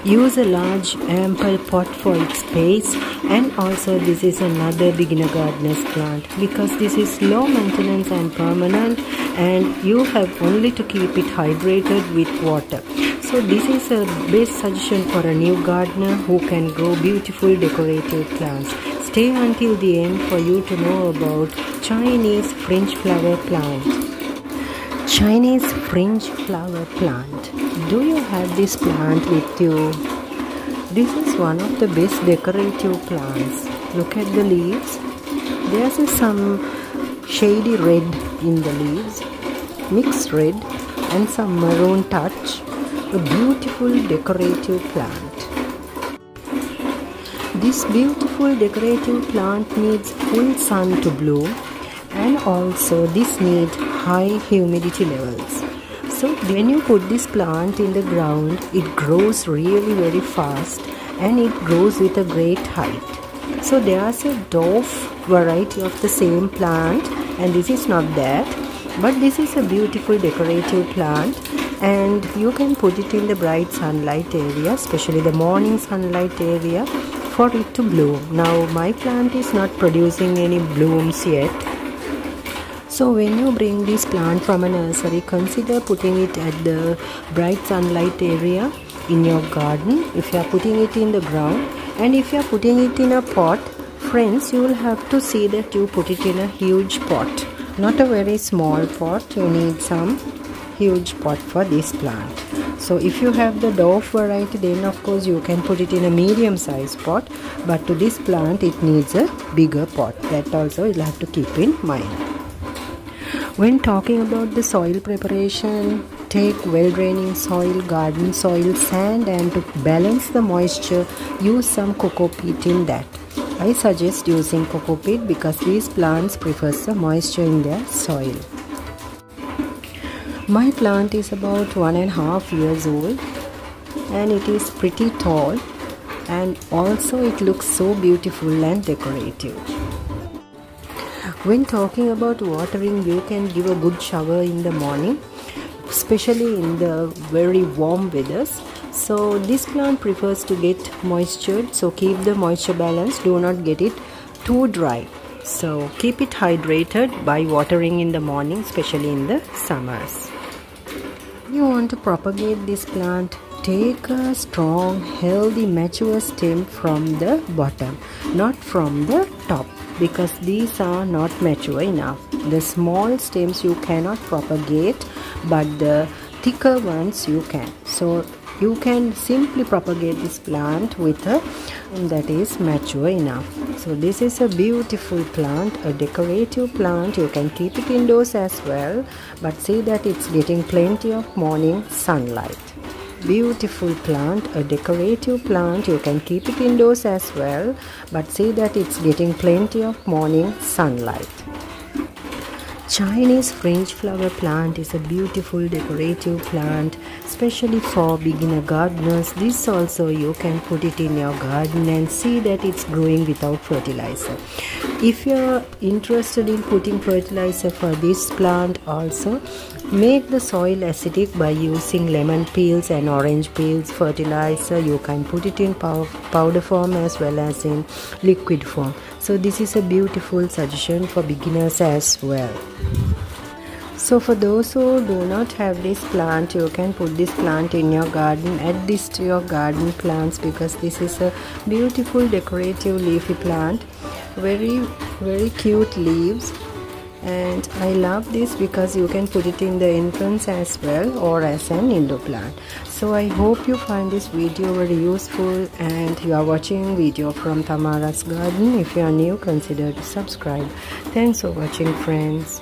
Use a large ample pot for its space, and also this is another beginner gardener's plant because this is low maintenance and permanent, and you have only to keep it hydrated with water. So this is a best suggestion for a new gardener who can grow beautiful decorative plants. Stay until the end for you to know about Chinese fringe flower plant. Chinese fringe flower plant. Do you have this plant with you? This is one of the best decorative plants. Look at the leaves. There's some shady red in the leaves, mixed red and some maroon touch. A beautiful decorative plant. This beautiful decorative plant needs full sun to bloom, and also this needs high humidity levels. So when you put this plant in the ground, it grows really very fast and it grows with a great height. So there's a dwarf variety of the same plant, and this is not that, but this is a beautiful decorative plant, and you can put it in the bright sunlight area, especially the morning sunlight area, for it to bloom. Now my plant is not producing any blooms yet. So when you bring this plant from a nursery, consider putting it at the bright sunlight area in your garden if you are putting it in the ground. And if you are putting it in a pot, friends, you will have to see that you put it in a huge pot, not a very small pot. You need some huge pot for this plant. So if you have the dwarf variety, then of course you can put it in a medium size pot, but to this plant it needs a bigger pot. That also you'll have to keep in mind. When talking about the soil preparation, take well-draining soil, garden soil, sand, and to balance the moisture, use some cocoa peat in that. I suggest using cocoa peat because these plants prefer the moisture in their soil. My plant is about 1.5 years old and it is pretty tall, and also it looks so beautiful and decorative. When talking about watering, you can give a good shower in the morning, especially in the very warm weathers. So this plant prefers to get moistured, so keep the moisture balance. Do not get it too dry. So keep it hydrated by watering in the morning, especially in the summers. You want to propagate this plant, take a strong, healthy, mature stem from the bottom, not from the top, because these are not mature enough. The small stems you cannot propagate, but the thicker ones you can. So you can simply propagate this plant with a that is mature enough. So this is a beautiful plant, a decorative plant. You can keep it indoors as well, but see that it's getting plenty of morning sunlight. Beautiful plant, a decorative plant. You can keep it indoors as well, but see that it's getting plenty of morning sunlight. Chinese fringe flower plant is a beautiful decorative plant, especially for beginner gardeners. This also you can put it in your garden and see that it's growing without fertilizer. If you're interested in putting fertilizer for this plant also, make the soil acidic by using lemon peels and orange peels fertilizer. You can put it in powder form as well as in liquid form. So this is a beautiful suggestion for beginners as well. So for those who do not have this plant, you can put this plant in your garden. Add this to your garden plants because this is a beautiful decorative leafy plant. Very cute leaves, and I love this because you can put it in the entrance as well or as an indoor plant. So I hope you find this video very useful, and you are watching video from Thamara's garden. If you are new, consider to subscribe. Thanks for watching, friends.